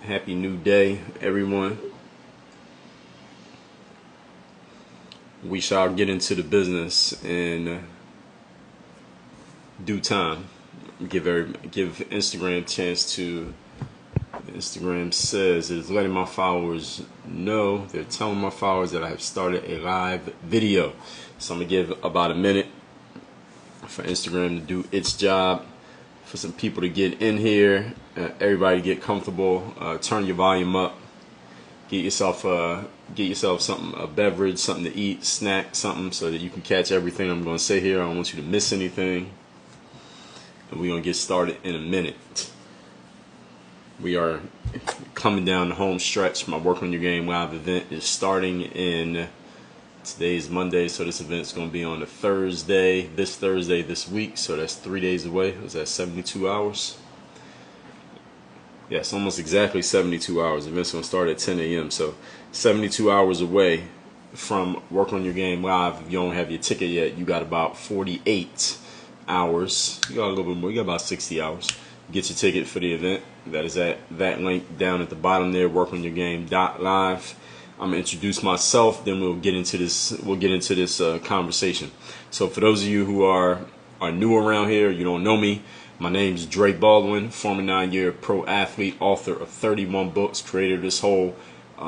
Happy new day, everyone. We shall get into the business in due time. Give Instagram a chance to. Instagram says it is letting my followers know. They're telling my followers that I have started a live video. So I'm gonna give about a minute for Instagram to do its job, for some people to get in here, everybody get comfortable, turn your volume up, get yourself something, a beverage, something to eat, snack, something, so that you can catch everything I'm going to say here. I don't want you to miss anything. And we're going to get started in a minute. We are coming down the home stretch. My Work on Your Game live event is starting in, today is Monday, so this event's going to be on a Thursday, this week, so that's 3 days away. Was that 72 hours? Yes, almost exactly 72 hours. The event's going to start at 10 a.m., so 72 hours away from Work on Your Game live. If you don't have your ticket yet, you got about 48 hours. You got a little bit more. You got about 60 hours. Get your ticket for the event. That is at that link down at the bottom there, workonyourgame.live. I'm gonna introduce myself, then we'll get into this. Conversation. So for those of you who are new around here, you don't know me. My name's Dre Baldwin, former 9-year pro athlete, author of 31 books, creator of this whole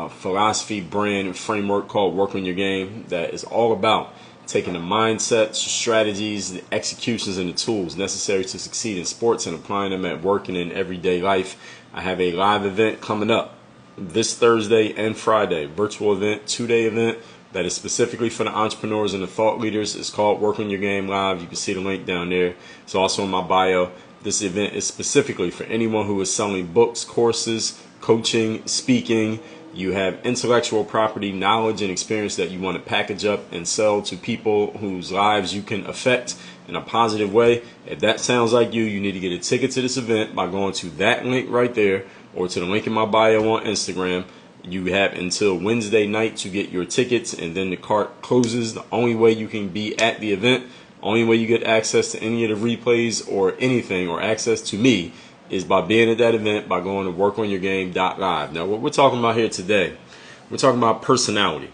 philosophy, brand, and framework called Work on Your Game that is all about taking the mindsets, strategies, the executions, and the tools necessary to succeed in sports and applying them at work and in everyday life. I have a live event coming up this Thursday and Friday, virtual event, 2-day event that is specifically for the entrepreneurs and the thought leaders. It's called Work on Your Game Live. You can see the link down there. It's also in my bio. This event is specifically for anyone who is selling books, courses, coaching, speaking. You have intellectual property, knowledge, and experience that you want to package up and sell to people whose lives you can affect in a positive way. If that sounds like you, you need to get a ticket to this event by going to that link right there or to the link in my bio on Instagram. You have until Wednesday night to get your tickets, and then the cart closes. The only way you can be at the event, only way you get access to any of the replays or anything, or access to me, is by being at that event, by going to workonyourgame.live. Now, what we're talking about here today, we're talking about personality.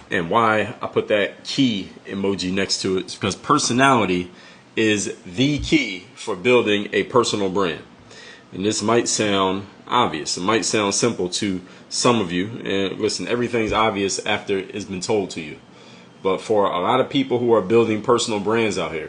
And why I put that key emoji next to it is because personality is the key for building a personal brand. And this might sound obvious. It might sound simple to some of you. And listen, everything's obvious after it's been told to you. But for a lot of people who are building personal brands out here,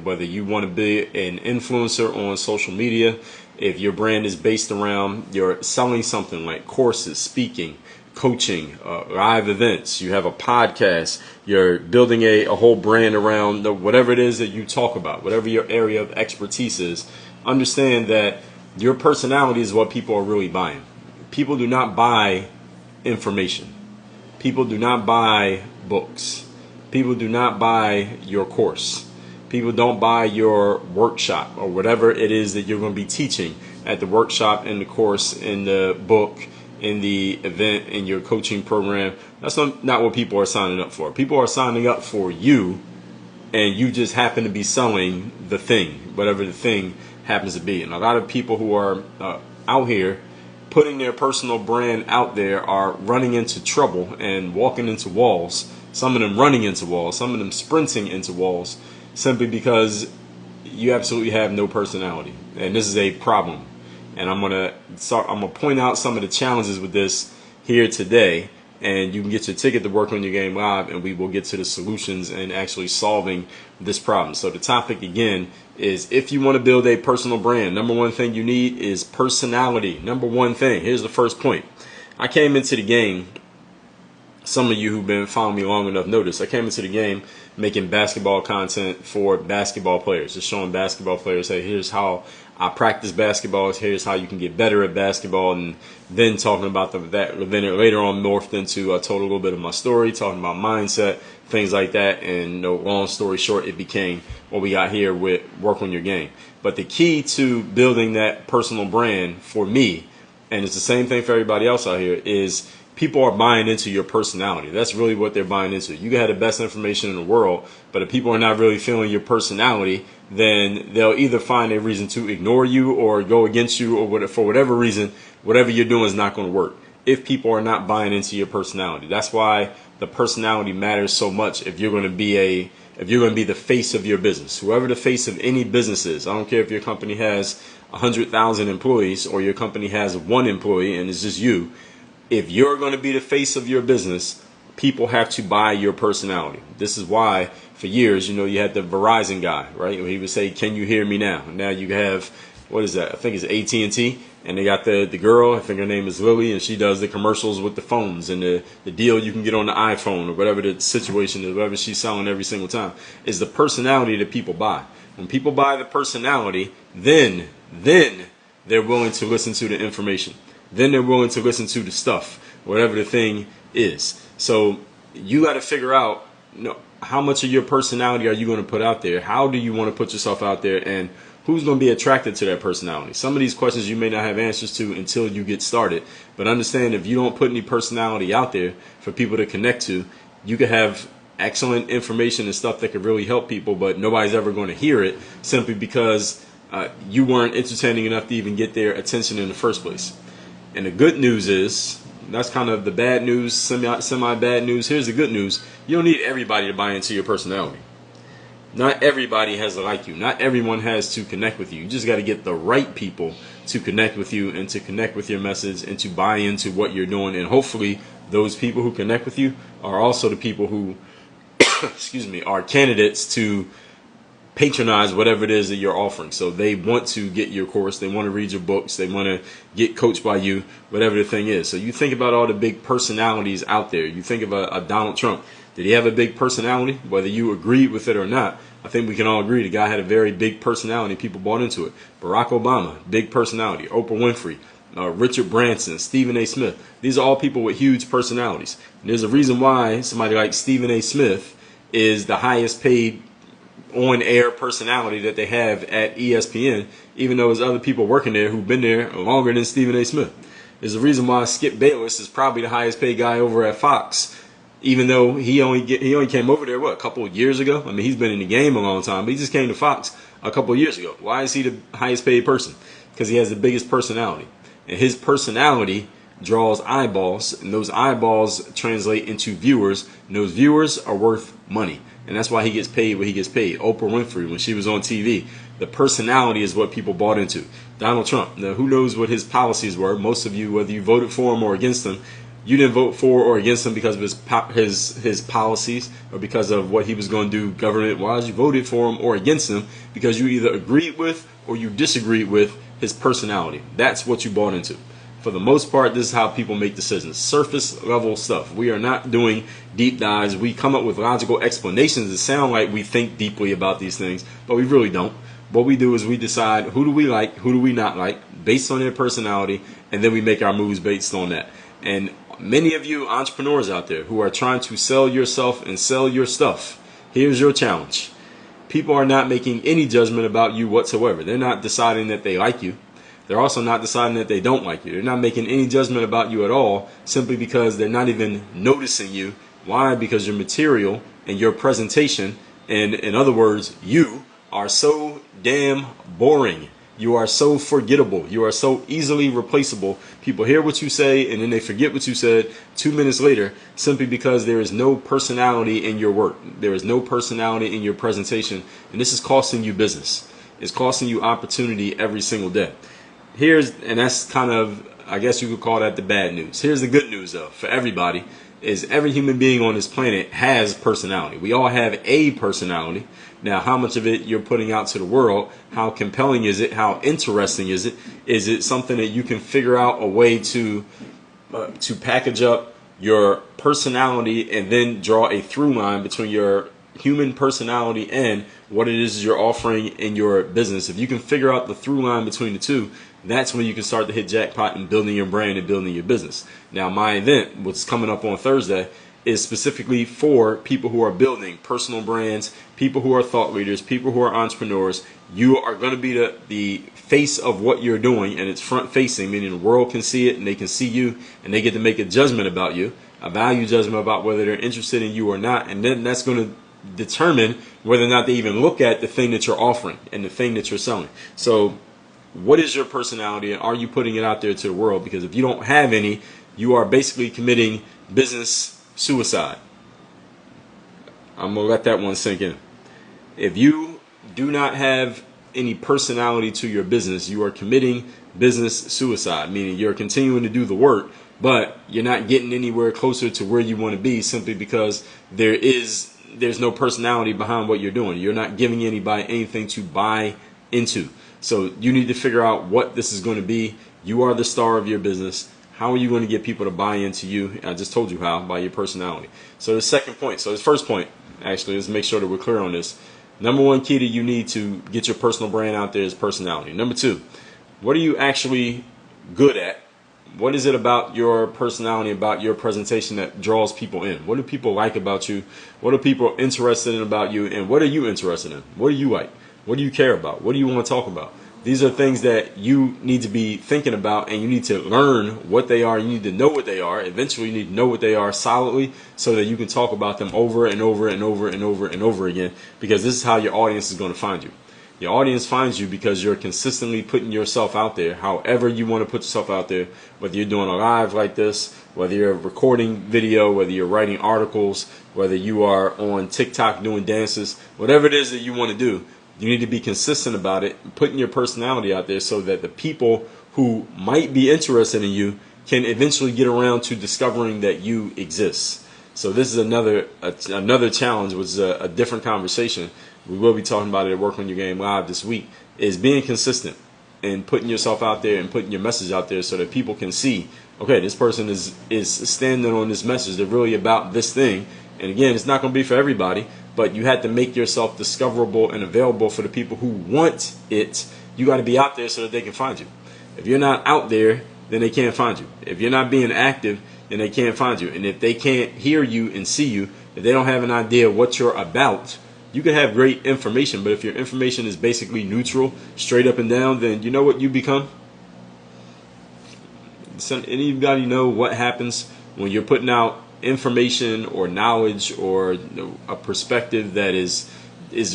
whether you want to be an influencer on social media, if your brand is based around you're selling something like courses, speaking, coaching, live events, you have a podcast, you're building a whole brand around whatever it is that you talk about, whatever your area of expertise is, understand that your personality is what people are really buying. People do not buy information. People do not buy books. People do not buy your course. People don't buy your workshop or whatever it is that you're going to be teaching at the workshop, in the course, in the book, in the event, in your coaching program. That's not what people are signing up for. People are signing up for you, and you just happen to be selling the thing, whatever the thing happens to be. And a lot of people who are out here putting their personal brand out there are running into trouble and walking into walls. Some of them running into walls, some of them sprinting into walls, simply because you absolutely have no personality. And this is a problem. And I'm gonna point out some of the challenges with this here today. And you can get your ticket to Work on Your Game Live, and we will get to the solutions and actually solving this problem. So the topic again is, if you want to build a personal brand, number one thing you need is personality. Number one thing. Here's the first point. I came into the game. Some of you who've been following me long enough notice I came into the game making basketball content for basketball players, just showing basketball players, hey, here's how I practice basketball, here's how you can get better at basketball, and then talking about that. Then it later on morphed into, I told a little bit of my story, talking about mindset, things like that, and long story short, it became what we got here with Work on Your Game. But the key to building that personal brand for me, and it's the same thing for everybody else out here, is people are buying into your personality. That's really what they're buying into. You can have the best information in the world, but if people are not really feeling your personality, then they'll either find a reason to ignore you or go against you, or for whatever reason, whatever you're doing is not going to work if people are not buying into your personality. That's why the personality matters so much if you're going to be the face of your business. Whoever the face of any business is, I don't care if your company has 100,000 employees or your company has one employee and it's just you. If you're going to be the face of your business, people have to buy your personality. This is why for years, you had the Verizon guy, right? He would say, "Can you hear me now?" And now you have, what is that? I think it's AT&T, and they got the girl, I think her name is Lily, and she does the commercials with the phones and the deal you can get on the iPhone or whatever the situation is, whatever she's selling every single time, is the personality that people buy. When people buy the personality, then they're willing to listen to the information. Then they're willing to listen to the stuff, whatever the thing is. So you got to figure out, how much of your personality are you going to put out there? How do you want to put yourself out there? And who's going to be attracted to that personality? Some of these questions you may not have answers to until you get started. But understand, if you don't put any personality out there for people to connect to, you could have excellent information and stuff that could really help people, but nobody's ever going to hear it simply because you weren't entertaining enough to even get their attention in the first place. And the good news is, that's kind of the bad news, semi-bad news. Here's the good news. You don't need everybody to buy into your personality. Not everybody has to like you. Not everyone has to connect with you. You just got to get the right people to connect with you and to connect with your message and to buy into what you're doing. And hopefully those people who connect with you are also the people who, are candidates to patronize whatever it is that you're offering. So they want to get your course, they want to read your books, they want to get coached by you, whatever the thing is. So you think about all the big personalities out there. You think of a Donald Trump. Did he have a big personality? Whether you agreed with it or not, I think we can all agree the guy had a very big personality. People bought into it. Barack Obama, big personality. Oprah Winfrey, Richard Branson, Stephen A. Smith. These are all people with huge personalities. And there's a reason why somebody like Stephen A. Smith is the highest paid on-air personality that they have at ESPN, even though there's other people working there who've been there longer than Stephen A. Smith. There's a reason why Skip Bayless is probably the highest paid guy over at Fox, even though he only came over there, a couple of years ago? I mean, he's been in the game a long time, but he just came to Fox a couple of years ago. Why is he the highest paid person? Because he has the biggest personality. And his personality draws eyeballs, and those eyeballs translate into viewers, and those viewers are worth money. And that's why he gets paid what he gets paid. Oprah Winfrey, when she was on TV, the personality is what people bought into. Donald Trump, now who knows what his policies were? Most of you, whether you voted for him or against him, you didn't vote for or against him because of his policies or because of what he was going to do government-wise. You voted for him or against him because you either agreed with or you disagreed with his personality. That's what you bought into. For the most part, this is how people make decisions. Surface level stuff. We are not doing deep dives. We come up with logical explanations that sound like we think deeply about these things, but we really don't. What we do is we decide who do we like, who do we not like, based on their personality, and then we make our moves based on that. And many of you entrepreneurs out there who are trying to sell yourself and sell your stuff, here's your challenge. People are not making any judgment about you whatsoever. They're not deciding that they like you. They're also not deciding that they don't like you. They're not making any judgment about you at all simply because they're not even noticing you. Why? Because your material and your presentation, and in other words, you are so damn boring. You are so forgettable. You are so easily replaceable. People hear what you say and then they forget what you said 2 minutes later simply because there is no personality in your work. There is no personality in your presentation. And this is costing you business. It's costing you opportunity every single day. And that's kind of, I guess you could call that the bad news. Here's the good news though, for everybody, is every human being on this planet has personality. We all have a personality. Now, how much of it you're putting out to the world, how compelling is it, how interesting is it? Is it something that you can figure out a way to package up your personality and then draw a through line between your human personality and what it is you're offering in your business? If you can figure out the through line between the two, that's when you can start to hit jackpot and building your brand and building your business. Now, my event, what's coming up on Thursday, is specifically for people who are building personal brands, people who are thought leaders, people who are entrepreneurs. You are going to be the face of what you're doing, and it's front facing, meaning the world can see it and they can see you, and they get to make a judgment about you, a value judgment about whether they're interested in you or not. And then that's going to determine whether or not they even look at the thing that you're offering and the thing that you're selling. So what is your personality, and are you putting it out there to the world? Because if you don't have any, you are basically committing business suicide. I'm going to let that one sink in. If you do not have any personality to your business, you are committing business suicide, meaning you're continuing to do the work, but you're not getting anywhere closer to where you want to be simply because there's no personality behind what you're doing. You're not giving anybody anything to buy into. So you need to figure out what this is going to be. You are the star of your business. How are you going to get people to buy into you? I just told you how, by your personality. So the second point, so the first point, actually, let's make sure that we're clear on this. Number one key that you need to get your personal brand out there is personality. Number two, what are you actually good at? What is it about your personality, about your presentation that draws people in? What do people like about you? What are people interested in about you? And what are you interested in? What do you like? What do you care about? What do you want to talk about? These are things that you need to be thinking about, and you need to learn what they are. You need to know what they are. Eventually, you need to know what they are solidly so that you can talk about them over and over and over and over and over again, because this is how your audience is going to find you. Your audience finds you because you're consistently putting yourself out there, however you want to put yourself out there, whether you're doing a live like this, whether you're recording video, whether you're writing articles, whether you are on TikTok doing dances, whatever it is that you want to do. You need to be consistent about it, putting your personality out there so that the people who might be interested in you can eventually get around to discovering that you exist. So this is another challenge, which is a different conversation. We will be talking about it at Work on Your Game Live this week, is being consistent and putting yourself out there and putting your message out there so that people can see, okay, this person is standing on this message. They're really about this thing. And again, it's not going to be for everybody, but you have to make yourself discoverable and available for the people who want it. You got to be out there so that they can find you. If you're not out there, then they can't find you. If you're not being active, then they can't find you. And if they can't hear you and see you, if they don't have an idea what you're about, you can have great information, but if your information is basically neutral, straight up and down, then you know what you become? Anybody know what happens when you're putting out information or knowledge or a perspective that is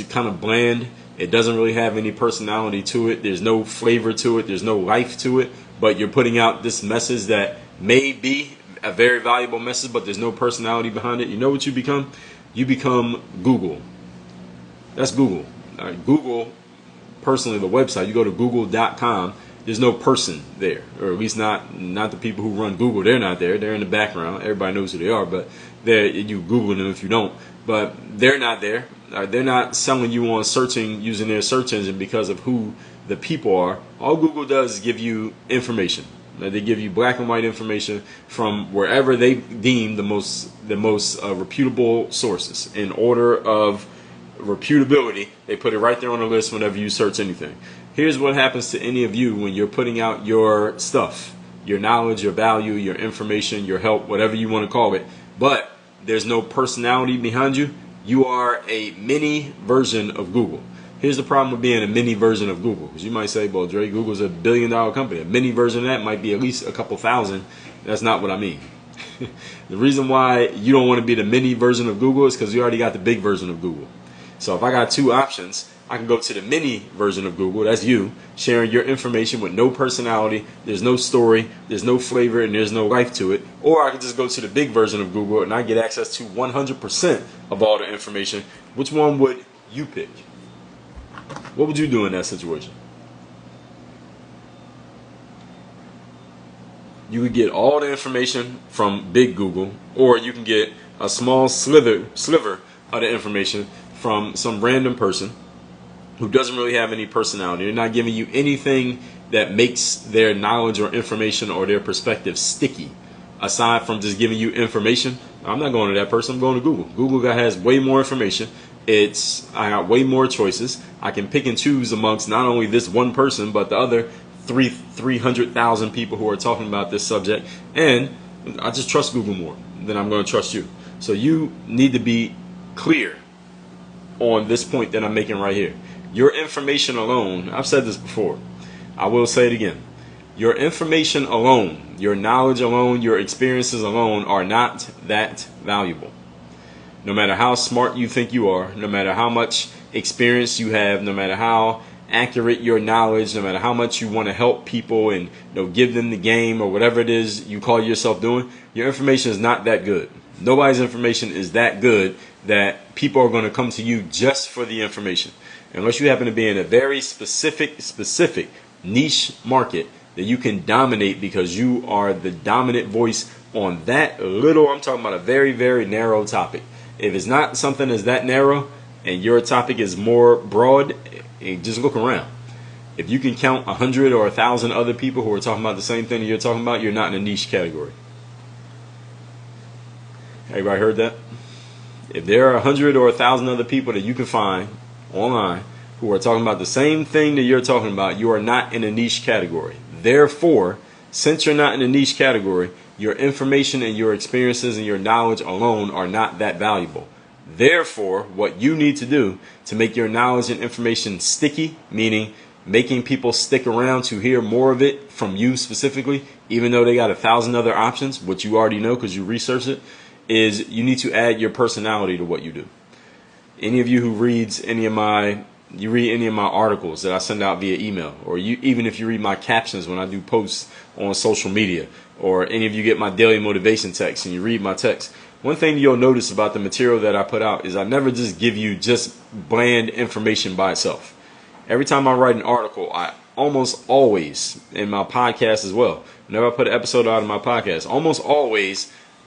kind of bland? It doesn't really have any personality to it. There's no flavor to it. There's no life to it. But you're putting out this message that may be a very valuable message, but there's no personality behind it. You know what you become? You become Google. That's Google. All right, Google, personally, the website, you go to google.com, there's no person there, or at least not the people who run Google. They're not there. They're in the background. Everybody knows who they are, but you Google them if you don't. But they're not there. They're not selling you on searching using their search engine because of who the people are. All Google does is give you information. They give you black and white information from wherever they deem the most reputable sources. In order of reputability, they put it right there on the list whenever you search anything. Here's what happens to any of you when you're putting out your stuff, your knowledge, your value, your information, your help, whatever you want to call it, but there's no personality behind you. You are a mini version of Google. Here's the problem with being a mini version of Google, because you might say, well, Dre, Google's $1 billion company. A mini version of that might be at least a couple thousand. That's not what I mean. The reason why you don't want to be the mini version of Google is because you already got the big version of Google. So if I got two options, I can go to the mini version of Google, that's you, sharing your information with no personality, there's no story, there's no flavor, and there's no life to it. Or I can just go to the big version of Google and I get access to 100% of all the information. Which one would you pick? What would you do in that situation? You could get all the information from big Google, or you can get a small sliver of the information from some random person who doesn't really have any personality. They're not giving you anything that makes their knowledge or information or their perspective sticky. Aside from just giving you information, I'm not going to that person. I'm going to Google. Google has way more information. I got way more choices. I can pick and choose amongst not only this one person, but the other 300,000 people who are talking about this subject. And I just trust Google more than I'm going to trust you. So you need to be clear on this point that I'm making right here. Your information alone, I've said this before, I will say it again. Your information alone, your knowledge alone, your experiences alone are not that valuable. No matter how smart you think you are, no matter how much experience you have, no matter how accurate your knowledge, no matter how much you want to help people and give them the game or whatever it is you call yourself doing, your information is not that good. Nobody's information is that good that people are going to come to you just for the information. Unless you happen to be in a very specific niche market that you can dominate because you are the dominant voice on that little, I'm talking about a very, very narrow topic. If it's not something that's that narrow and your topic is more broad, just look around. If you can count 100 or 1,000 other people who are talking about the same thing that you're talking about, you're not in a niche category. Everybody heard that? If there are 100 or 1,000 other people that you can find online who are talking about the same thing that you're talking about, you are not in a niche category. Therefore, since you're not in a niche category, your information and your experiences and your knowledge alone are not that valuable. Therefore, what you need to do to make your knowledge and information sticky, meaning making people stick around to hear more of it from you specifically, even though they got 1,000 other options, which you already know because you researched it, is you need to add your personality to what you do. Any of you who reads any of my articles that I send out via email, or even if you read my captions when I do posts on social media, or any of you get my daily motivation text and you read my text, one thing you'll notice about the material that I put out is I never just give you just bland information by itself. Every time I write an article, I almost always, in my podcast as well, whenever I put an episode out of my podcast,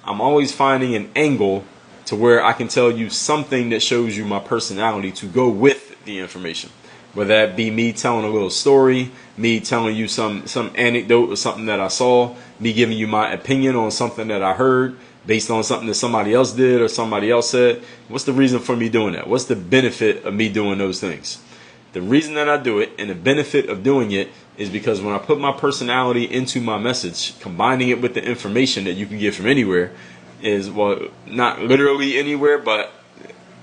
I'm always finding an angle to where I can tell you something that shows you my personality to go with the information. Whether that be me telling a little story, me telling you some anecdote or something that I saw, me giving you my opinion on something that I heard based on something that somebody else did or somebody else said. What's the reason for me doing that? What's the benefit of me doing those things? The reason that I do it and the benefit of doing it is because when I put my personality into my message, combining it with the information that you can get from anywhere, is, well, not literally anywhere, but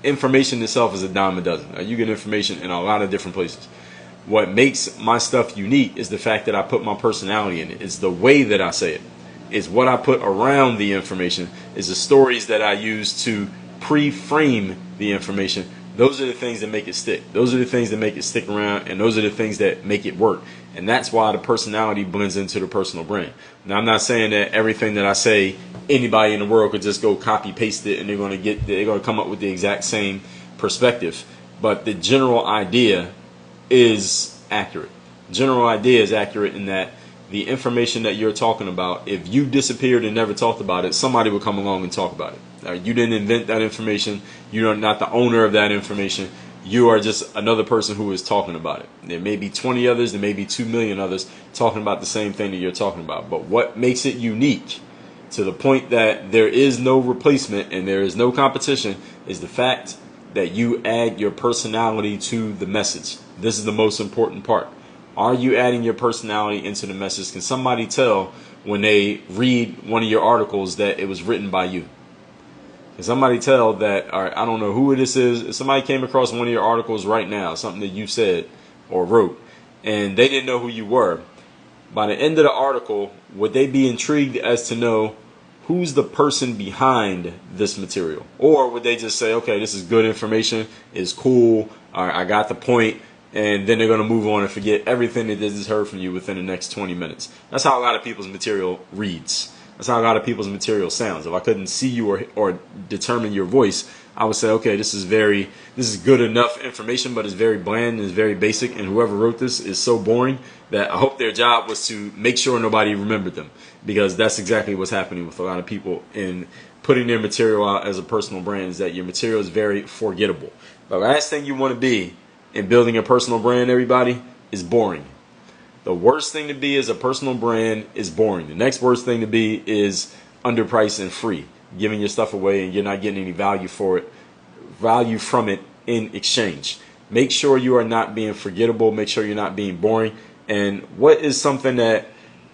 information itself is a dime a dozen. You get information in a lot of different places. What makes my stuff unique is the fact that I put my personality in it. It's the way that I say it. It's what I put around the information. It's the stories that I use to pre-frame the information. Those are the things that make it stick. Those are the things that make it stick around, and those are the things that make it work. And that's why the personality blends into the personal brand. Now, I'm not saying that everything that I say, anybody in the world could just go copy paste it and they're going to come up with the exact same perspective. But the general idea is accurate. General idea is accurate in that the information that you're talking about, if you disappeared and never talked about it, somebody would come along and talk about it. You didn't invent that information. You're not the owner of that information. You are just another person who is talking about it. There may be 20 others, there may be 2 million others talking about the same thing that you're talking about. But what makes it unique to the point that there is no replacement and there is no competition is the fact that you add your personality to the message. This is the most important part. Are you adding your personality into the message? Can somebody tell when they read one of your articles that it was written by you? Can somebody tell that, all right, I don't know who this is, if somebody came across one of your articles right now, something that you said or wrote, and they didn't know who you were, by the end of the article, would they be intrigued as to know who's the person behind this material? Or would they just say, okay, this is good information, it's cool, all right, I got the point, and then they're going to move on and forget everything that they just heard from you within the next 20 minutes. That's how a lot of people's material reads. That's how a lot of people's material sounds. If I couldn't see you or determine your voice, I would say, okay, this is good enough information, but it's very bland and it's very basic, and whoever wrote this is so boring that I hope their job was to make sure nobody remembered them, because that's exactly what's happening with a lot of people in putting their material out as a personal brand, is that your material is very forgettable. The last thing you want to be in building a personal brand, everybody, is boring. The worst thing to be as a personal brand is boring. The next worst thing to be is underpriced and free, giving your stuff away and you're not getting any value from it in exchange. Make sure you are not being forgettable. Make sure you're not being boring. And what is something that,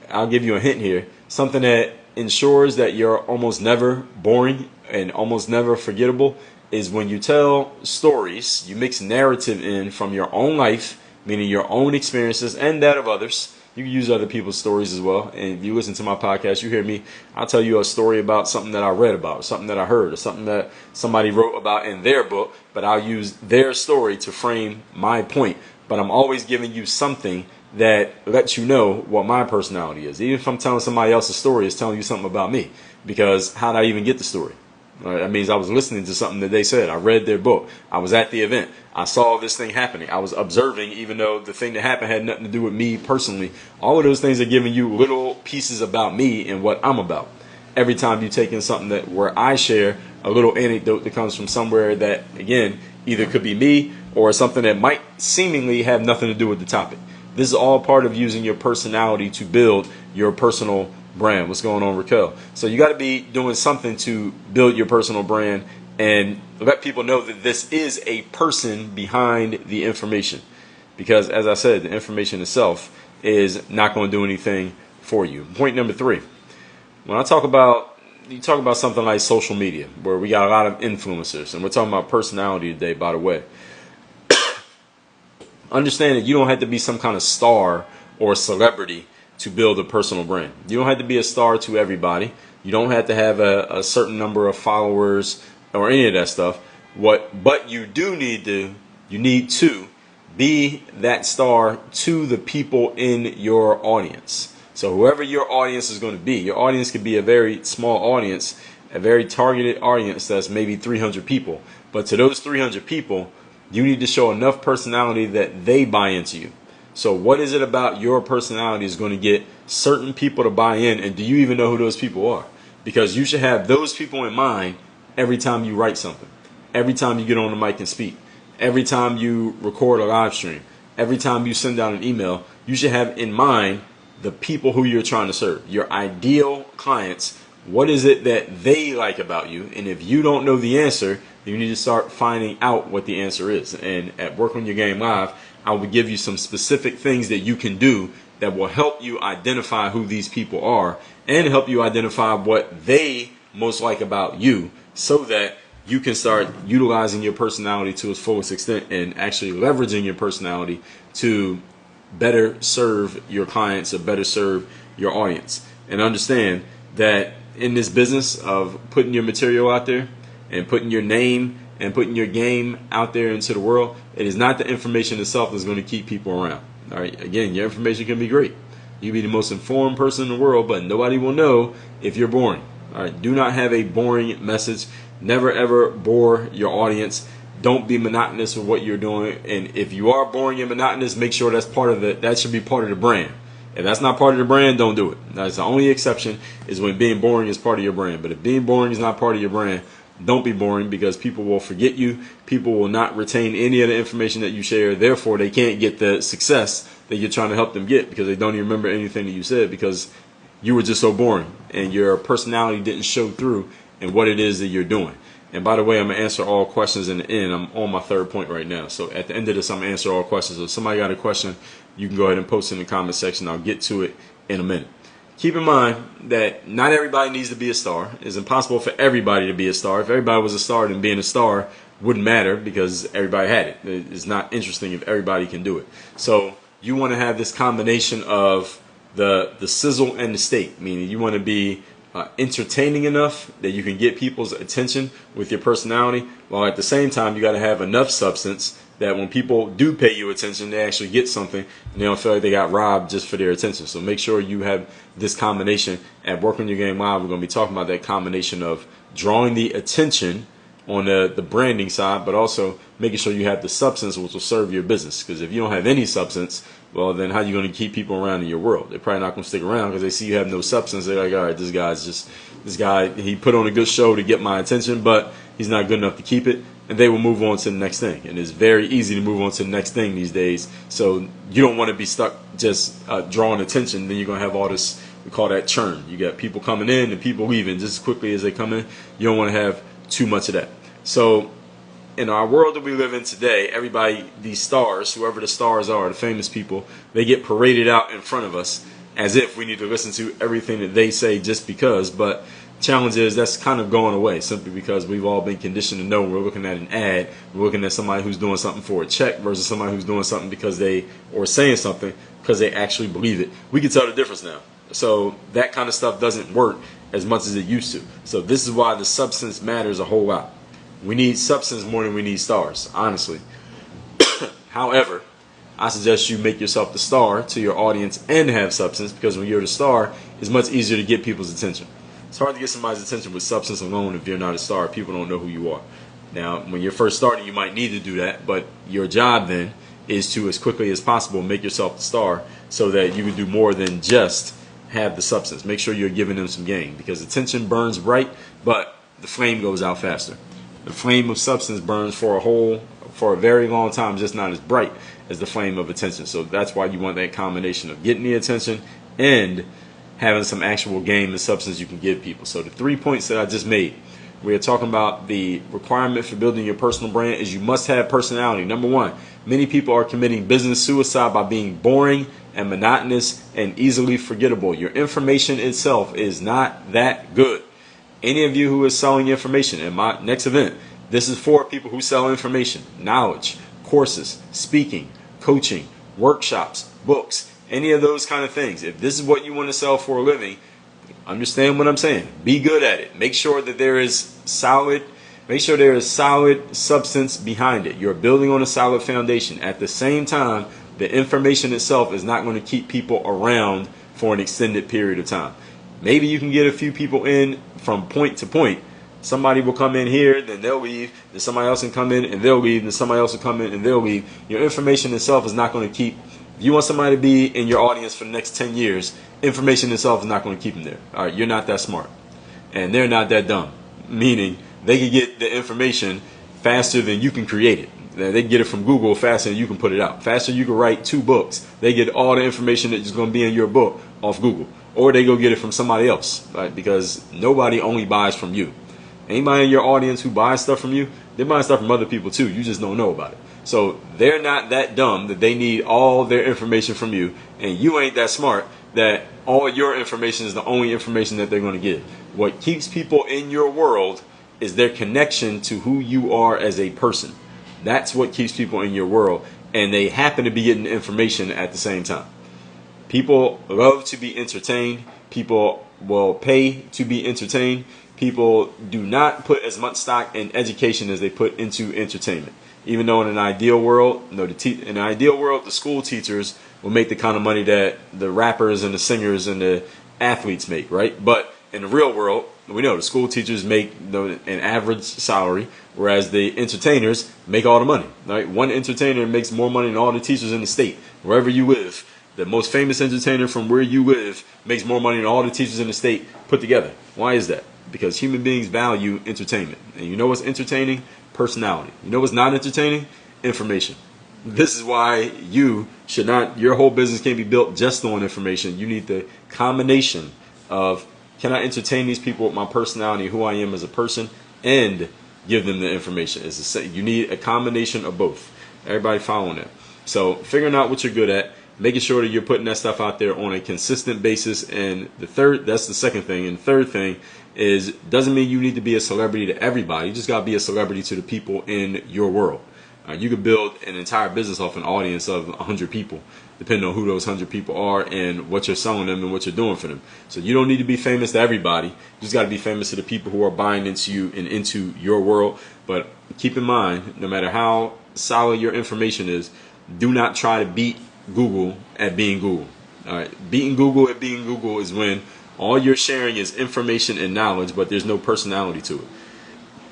I'll give you a hint here, something that ensures that you're almost never boring and almost never forgettable is when you tell stories, you mix narrative in from your own life, meaning your own experiences and that of others. You can use other people's stories as well. And if you listen to my podcast, you hear me, I'll tell you a story about something that I read about, or something that I heard, or something that somebody wrote about in their book, but I'll use their story to frame my point. But I'm always giving you something that lets you know what my personality is. Even if I'm telling somebody else's story, it's telling you something about me. Because how did I even get the story? Right? That means I was listening to something that they said. I read their book. I was at the event. I saw this thing happening. I was observing, even though the thing that happened had nothing to do with me personally. All of those things are giving you little pieces about me and what I'm about. Every time you take in something that where I share a little anecdote that comes from somewhere that, again, either could be me or something that might seemingly have nothing to do with the topic. This is all part of using your personality to build your personal brand. What's going on, Raquel? So you got to be doing something to build your personal brand and let people know that this is a person behind the information. Because as I said, the information itself is not going to do anything for you. Point number 3. When I talk about, you talk about something like social media, where we got a lot of influencers, and we're talking about personality today, by the way. Understand that you don't have to be some kind of star or celebrity to build a personal brand. You don't have to be a star to everybody. You don't have to have a certain number of followers or any of that stuff. But you do need to, you need to be that star to the people in your audience. So whoever your audience is going to be, your audience could be a very small audience, a very targeted audience that's maybe 300 people. But to those 300 people, you need to show enough personality that they buy into you. So what is it about your personality is going to get certain people to buy in? And do you even know who those people are? Because you should have those people in mind every time you write something, every time you get on the mic and speak, every time you record a live stream, every time you send out an email. You should have in mind the people who you're trying to serve, your ideal clients. What is it that they like about you? And if you don't know the answer, you need to start finding out what the answer is. And at Work on Your Game Live, I will give you some specific things that you can do that will help you identify who these people are and help you identify what they most like about you, so that you can start utilizing your personality to its fullest extent and actually leveraging your personality to better serve your clients or better serve your audience. And understand that in this business of putting your material out there and putting your name and putting your game out there into the world, it is not the information itself that's going to keep people around. All right. Again, your information can be great. You can be the most informed person in the world, but nobody will know if you're boring. All right. Do not have a boring message. Never ever bore your audience. Don't be monotonous with what you're doing. And if you are boring and monotonous, make sure that's part of that should be part of the brand. If that's not part of the brand, don't do it. That's the only exception, is when being boring is part of your brand. But if being boring is not part of your brand, don't be boring, because people will forget you. People will not retain any of the information that you share. Therefore, they can't get the success that you're trying to help them get, because they don't even remember anything that you said, because you were just so boring and your personality didn't show through in what it is that you're doing. And by the way, I'm going to answer all questions in the end. I'm on my 3rd point right now. So at the end of this, I'm going to answer all questions. If somebody got a question, you can go ahead and post it in the comment section. I'll get to it in a minute. Keep in mind that not everybody needs to be a star. It's impossible for everybody to be a star. If everybody was a star, then being a star wouldn't matter, because everybody had it. It's not interesting if everybody can do it. So you want to have this combination of the sizzle and the steak, meaning you want to be entertaining enough that you can get people's attention with your personality, while at the same time you got to have enough substance that when people do pay you attention, they actually get something and they don't feel like they got robbed just for their attention. So make sure you have this combination. At Work on Your Game Live, we're going to be talking about that combination of drawing the attention on the branding side, but also making sure you have the substance which will serve your business. Because if you don't have any substance, well, then how are you going to keep people around in your world? They're probably not going to stick around because they see you have no substance. They're like, all right, this guy, he put on a good show to get my attention, but he's not good enough to keep it. And they will move on to the next thing. And it's very easy to move on to the next thing these days. So you don't want to be stuck just drawing attention. Then you're going to have all this, we call that churn. You got people coming in and people leaving just as quickly as they come in. You don't want to have too much of that. So in our world that we live in today, everybody, these stars, whoever the stars are, the famous people, they get paraded out in front of us. as if we need to listen to everything that they say just because. But challenge is that's kind of going away simply because we've all been conditioned to know we're looking at an ad, we're looking at somebody who's doing something for a check versus somebody who's doing something because they, or saying something because they actually believe it. We can tell the difference now. So that kind of stuff doesn't work as much as it used to. So this is why the substance matters a whole lot. We need substance more than we need stars, honestly. However, I suggest you make yourself the star to your audience and have substance, because when you're the star, it's much easier to get people's attention. It's hard to get somebody's attention with substance alone if you're not a star. People don't know who you are. Now, when you're first starting, you might need to do that, but your job then is to, as quickly as possible, make yourself the star so that you can do more than just have the substance. Make sure you're giving them some game, because attention burns bright, but the flame goes out faster. The flame of substance burns for a very long time, just not as bright as the flame of attention. So that's why you want that combination of getting the attention and having some actual game and substance you can give people. So the 3 points that I just made, we are talking about the requirement for building your personal brand is you must have personality. Number one, many people are committing business suicide by being boring and monotonous and easily forgettable. Your information itself is not that good. Any of you who is selling information in my next event, this is for people who sell information, knowledge, courses, speaking, coaching, workshops, books, any of those kind of things. If this is what you want to sell for a living, understand what I'm saying. Be good at it. Make sure that there is solid substance behind it. You're building on a solid foundation. At the same time, the information itself is not going to keep people around for an extended period of time. Maybe you can get a few people in from point to point. Somebody will come in here, then they'll leave, then somebody else can come in and they'll leave, then somebody else will come in and they'll leave. Your information itself is not going to keep. If you want somebody to be in your audience for the next 10 years, information itself is not going to keep them there. All right, you're not that smart. And they're not that dumb. Meaning, they can get the information faster than you can create it. They can get it from Google faster than you can put it out. Faster you can write 2 books. They get all the information that's going to be in your book off Google. Or they go get it from somebody else. Right? Because nobody only buys from you. Anybody in your audience who buys stuff from you, they're buying stuff from other people too. You just don't know about it. So they're not that dumb that they need all their information from you, and you ain't that smart that all your information is the only information that they're going to get. What keeps people in your world is their connection to who you are as a person. That's what keeps people in your world, and they happen to be getting information at the same time. People love to be entertained. People will pay to be entertained. People do not put as much stock in education as they put into entertainment. Even though in an ideal world, the school teachers will make the kind of money that the rappers and the singers and the athletes make, right? But in the real world, we know the school teachers make an average salary, whereas the entertainers make all the money, right? One entertainer makes more money than all the teachers in the state, wherever you live. The most famous entertainer from where you live makes more money than all the teachers in the state put together. Why is that? Because human beings value entertainment. And you know what's entertaining? Personality. You know what's not entertaining? Information. This is why your whole business can't be built just on information. You need the combination of, can I entertain these people with my personality, who I am as a person, and give them the information. You need a combination of both. Everybody following that. So figuring out what you're good at, making sure that you're putting that stuff out there on a consistent basis. And that's the second thing. And the third thing is, doesn't mean you need to be a celebrity to everybody. You just got to be a celebrity to the people in your world. You could build an entire business off an audience of 100 people, depending on who those 100 people are and what you're selling them and what you're doing for them. So you don't need to be famous to everybody. You just got to be famous to the people who are buying into you and into your world. But keep in mind, no matter how solid your information is, do not try to beat Google at being Google. All right, beating Google at being Google is when all you're sharing is information and knowledge, but there's no personality to it.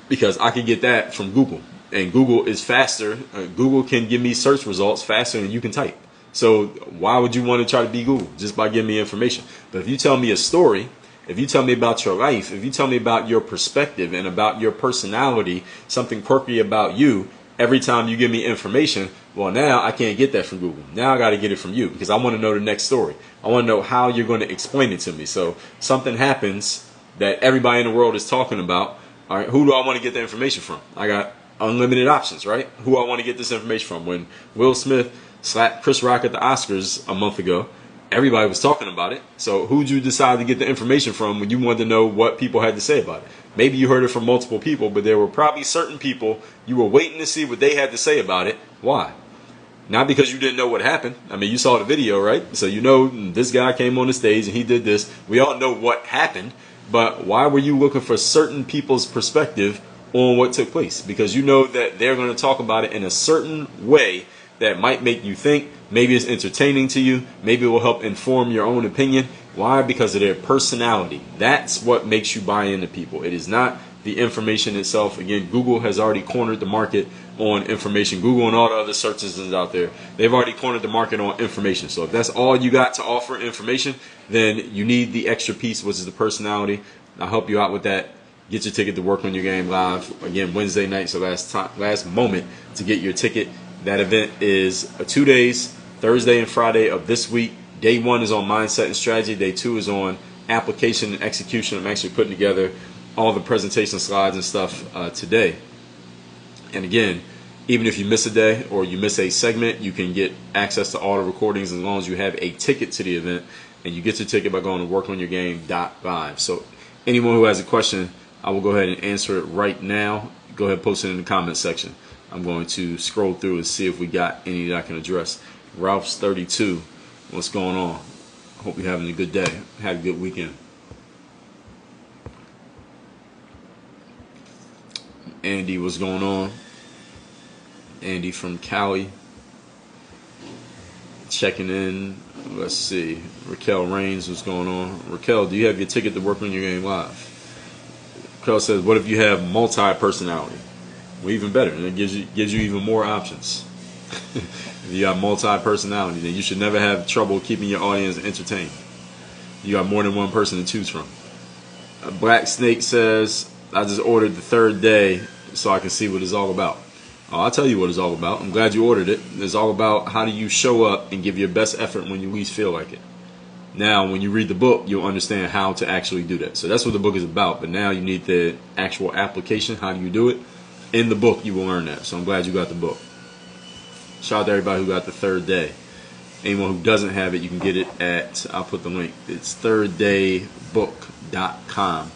Because I can get that from Google, and Google is faster. Google can give me search results faster than you can type. So why would you want to try to be Google? Just by giving me information. But if you tell me a story, if you tell me about your life, if you tell me about your perspective and about your personality, something quirky about you, every time you give me information, well, now I can't get that from Google. Now I got to get it from you, because I want to know the next story. I want to know how you're going to explain it to me. So something happens that everybody in the world is talking about. All right, who do I want to get the information from? I got unlimited options, right? Who I want to get this information from. When Will Smith slapped Chris Rock at the Oscars a month ago, everybody was talking about it. So who'd you decide to get the information from when you wanted to know what people had to say about it? Maybe you heard it from multiple people, but there were probably certain people you were waiting to see what they had to say about it. Why? Not because you didn't know what happened. I mean, you saw the video, right? So you know this guy came on the stage and he did this. We all know what happened, but why were you looking for certain people's perspective on what took place? Because you know that they're going to talk about it in a certain way that might make you think. Maybe it's entertaining to you. Maybe it will help inform your own opinion. Why? Because of their personality. That's what makes you buy into people. It is not the information itself. Again, Google has already cornered the market on information. Google and all the other search engines out there, they've already cornered the market on information. So if that's all you got to offer, information, then you need the extra piece, which is the personality. I'll help you out with that. Get your ticket to Work on Your Game live. Again, Wednesday night, so last moment to get your ticket. That event is 2 days, Thursday and Friday of this week. Day 1 is on mindset and strategy. Day 2 is on application and execution. I'm actually putting together all the presentation slides and stuff today. And again, even if you miss a day or you miss a segment, you can get access to all the recordings as long as you have a ticket to the event. And you get your ticket by going to workonyourgame.live. So anyone who has a question, I will go ahead and answer it right now. Go ahead and post it in the comment section. I'm going to scroll through and see if we got any that I can address. Ralph's 32. What's going on? Hope you're having a good day. Have a good weekend. Andy, what's going on? Andy from Cali. Checking in. Let's see. Raquel Rains, what's going on? Raquel, do you have your ticket to Work on Your Game live? Raquel says, what if you have multi-personality? Well, even better. And it gives you even more options. If you got multi-personality, then you should never have trouble keeping your audience entertained. You got more than one person to choose from. Black Snake says, I just ordered the 3rd day so I can see what it's all about. Oh, I'll tell you what it's all about. I'm glad you ordered it. It's all about how do you show up and give your best effort when you least feel like it. Now, when you read the book, you'll understand how to actually do that. So that's what the book is about. But now you need the actual application. How do you do it? In the book, you will learn that. So I'm glad you got the book. Shout out to everybody who got the 3rd day. Anyone who doesn't have it, you can get it at, I'll put the link. It's thirddaybook.com.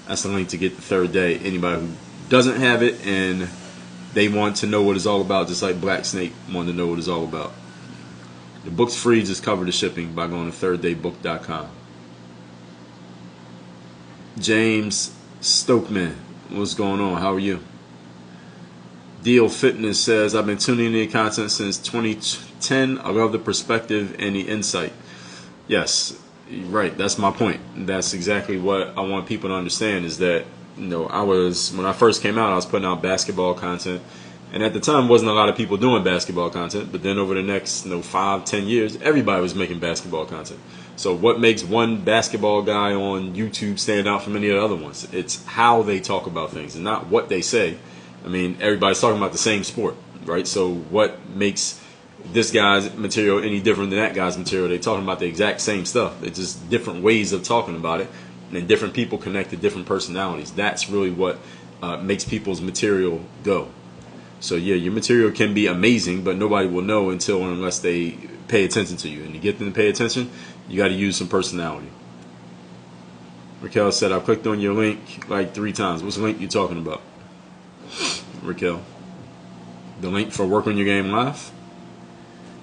That's the link to get the 3rd day. Anybody who doesn't have it and they want to know what it's all about, just like Black Snake wanted to know what it's all about. The book's free, just cover the shipping by going to thirddaybook.com. James Stokeman, what's going on? How are you? Deal Fitness says, I've been tuning in your content since 2010. I love the perspective and the insight. Yes, right. That's my point. That's exactly what I want people to understand is that, when I first came out, I was putting out basketball content. And at the time, wasn't a lot of people doing basketball content. But then over the next 5-10 years, everybody was making basketball content. So what makes one basketball guy on YouTube stand out from any of the other ones? It's how they talk about things and not what they say. I mean, everybody's talking about the same sport, right? So what makes this guy's material any different than that guy's material? They're talking about the exact same stuff. It's just different ways of talking about it. And different people connect to different personalities. That's really what makes people's material go. So yeah, your material can be amazing, but nobody will know until or unless they pay attention to you. And to get them to pay attention, you got to use some personality. Raquel said, I clicked on your link like 3 times. What's the link you talking about, Raquel? The link for Work on Your Game Live?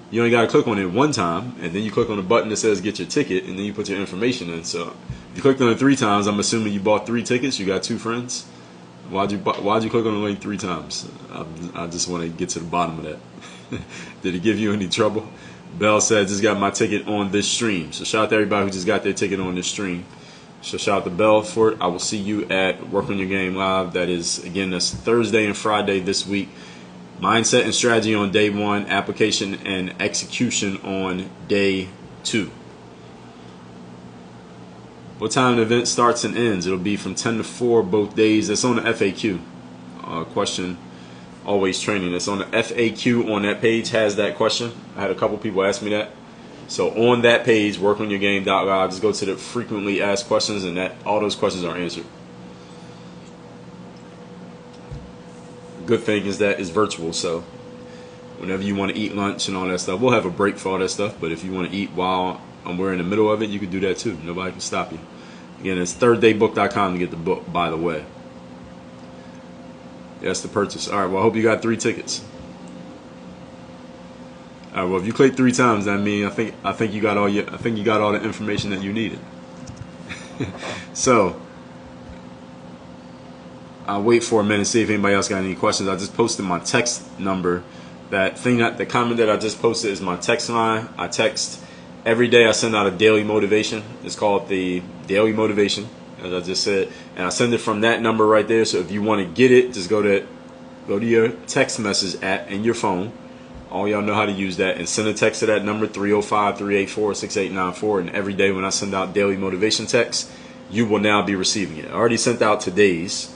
You only got to click on it 1 time, and then you click on the button that says get your ticket, and then you put your information in. So if you clicked on it 3 times, I'm assuming you bought 3 tickets. You got 2 friends. Why'd you click on the link 3 times? I just want to get to the bottom of that. Did it give you any trouble? Bell said, just got my ticket on this stream. So shout out to everybody who just got their ticket on this stream. So shout out to Bell for it. I will see you at Work on Your Game Live. That is, again, that's Thursday and Friday this week. Mindset and strategy on day 1. Application and execution on day 2. What time the event starts and ends? It'll be from 10 to 4 both days. That's on the FAQ. Question always training. That's on the FAQ on that page has that question. I had a couple people ask me that. So on that page, workonyourgame.live, just go to the frequently asked questions and all those questions are answered. Good thing is that it's virtual, so whenever you want to eat lunch and all that stuff, we'll have a break for all that stuff, but if you want to eat while and we're in the middle of it, you can do that too. Nobody can stop you. Again, it's thirddaybook.com to get the book, by the way. That's the purchase. All right, well, I hope you got 3 tickets. All right, well, if you clicked 3 times, that means I think you got all the information that you needed. So I'll wait for a minute, see if anybody else got any questions. I just posted my text number. The comment that I just posted is my text line. I text every day. I send out a daily motivation. It's called the Daily Motivation, as I just said, and I send it from that number right there. So if you want to get it, just go to your text message app in your phone. All y'all know how to use that, and send a text to that number, 305-384-6894. And every day when I send out daily motivation texts, you will now be receiving it. I already sent out today's,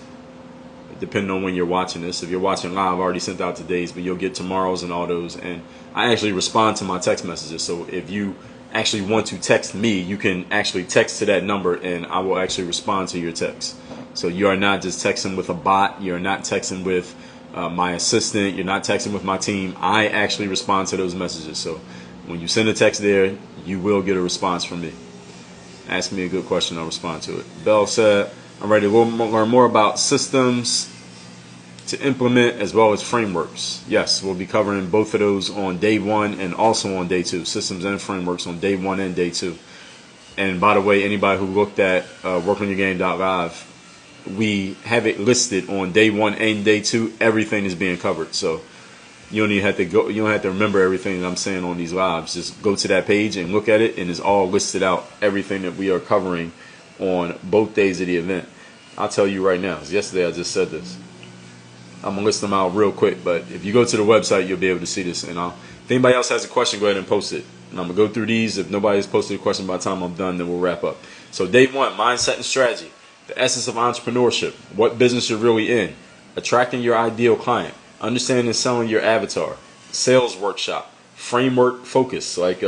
depending on when you're watching this. If you're watching live, I already sent out today's, but you'll get tomorrow's and all those. And I actually respond to my text messages. So if you actually want to text me, you can actually text to that number, and I will actually respond to your text. So you are not just texting with a bot. You're not texting with my assistant. You're not texting with my team. I actually respond to those messages. So when you send a text there, you will get a response from me. Ask me a good question, I'll respond to it. Bell said, I'm ready to learn more about systems to implement as well as frameworks. Yes, we'll be covering both of those on day 1 and also on day 2. Systems and frameworks on day 1 and day 2. And by the way, anybody who looked at workonyourgame.live, we have it listed on day 1 and day 2. Everything is being covered, so you don't even have to go. You don't have to remember everything that I'm saying on these lives. Just go to that page and look at it, and it's all listed out. Everything that we are covering on both days of the event. I'll tell you right now. Yesterday I just said this. I'm gonna list them out real quick, but if you go to the website, you'll be able to see this. And if anybody else has a question, go ahead and post it. And I'm gonna go through these. If nobody has posted a question by the time I'm done, then we'll wrap up. So day 1, mindset and strategy. The essence of entrepreneurship, what business you're really in, attracting your ideal client, understanding and selling your avatar, sales workshop, framework focus, like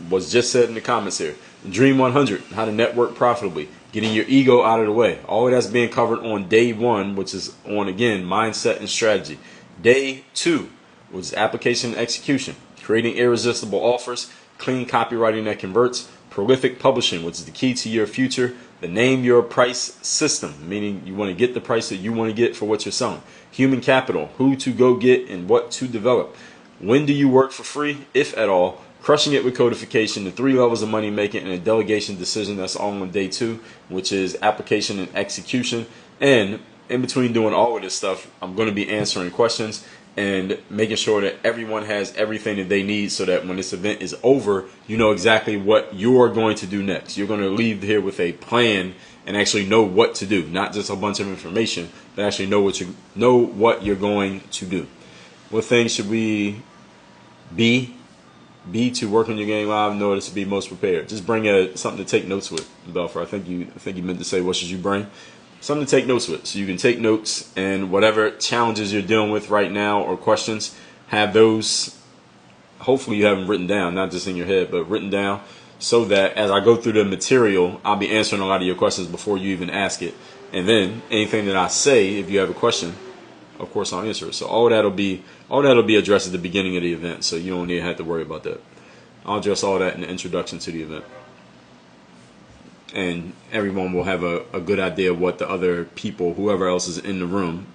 was just said in the comments here, Dream 100, how to network profitably, getting your ego out of the way. All of that's being covered on day 1, which is on, again, mindset and strategy. Day 2, which is application and execution, creating irresistible offers, clean copywriting that converts, prolific publishing, which is the key to your future, the name your price system, meaning you want to get the price that you want to get for what you're selling, human capital, who to go get and what to develop, when do you work for free, if at all, crushing it with codification, the 3 levels of money making, and a delegation decision. That's all on day 2, which is application and execution. And in between doing all of this stuff, I'm going to be answering questions and making sure that everyone has everything that they need, so that when this event is over, you know exactly what you're going to do next. You're going to leave here with a plan and actually know what to do, not just a bunch of information, but actually know what you're going to do. What things should we be to work on your game live in order to be most prepared? Just bring something to take notes with, Belfer. I think you meant to say, what should you bring? Something to take notes with, so you can take notes, and whatever challenges you're dealing with right now or questions, have those. Hopefully you have them written down, not just in your head, but written down, so that as I go through the material, I'll be answering a lot of your questions before you even ask it. And then anything that I say, if you have a question, of course I'll answer it. So all that'll be addressed at the beginning of the event, so you don't need to have to worry about that. I'll address all that in the introduction to the event. And everyone will have a good idea of what the other people, whoever else is in the room,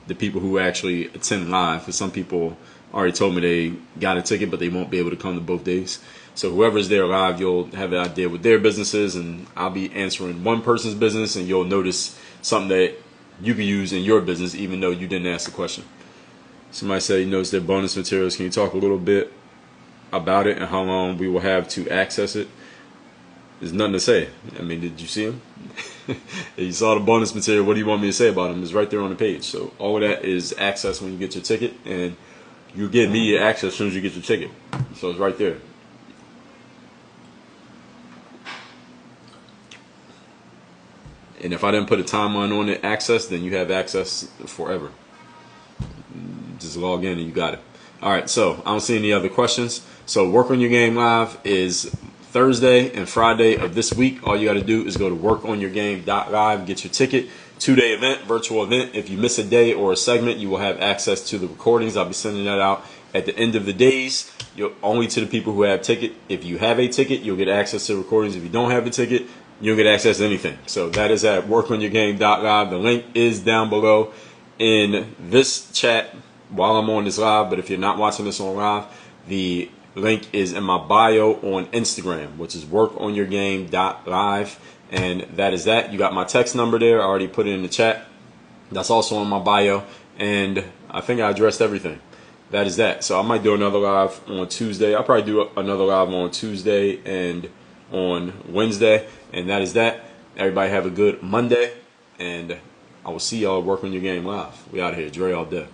the people who actually attend live. Because some people already told me they got a ticket, but they won't be able to come to both days. So whoever's there live, you'll have an idea what their business is, and I'll be answering one person's business, and you'll notice something that you can use in your business, even though you didn't ask the question. Somebody said he knows their bonus materials. Can you talk a little bit about it and how long we will have to access it? There's nothing to say. I mean, did you see him? You saw the bonus material. What do you want me to say about him? It's right there on the page. So all of that is access when you get your ticket, and you get immediate access as soon as you get your ticket. So it's right there. And if I didn't put a timeline on it, access, then you have access forever. Just log in and you got it. All right, so I don't see any other questions. So Work on Your Game Live is Thursday and Friday of this week. All you got to do is go to workonyourgame.live, get your ticket. 2-day event, virtual event. If you miss a day or a segment, you will have access to the recordings. I'll be sending that out At the end of the days, only to the people who have ticket. If you have a ticket, you'll get access to recordings. If you don't have a ticket, you'll get access to anything. So that is at workonyourgame.live. The link is down below in this chat while I'm on this live. But if you're not watching this on live, the link is in my bio on Instagram, which is workonyourgame.live. And that is that. You got my text number there. I already put it in the chat. That's also in my bio. And I think I addressed everything. That is that. So I might do another live on Tuesday. I'll probably do another live on Tuesday and on Wednesday. And that is that. Everybody have a good Monday. And I will see y'all at Work on Your Game Live. We out of here. Dre all day.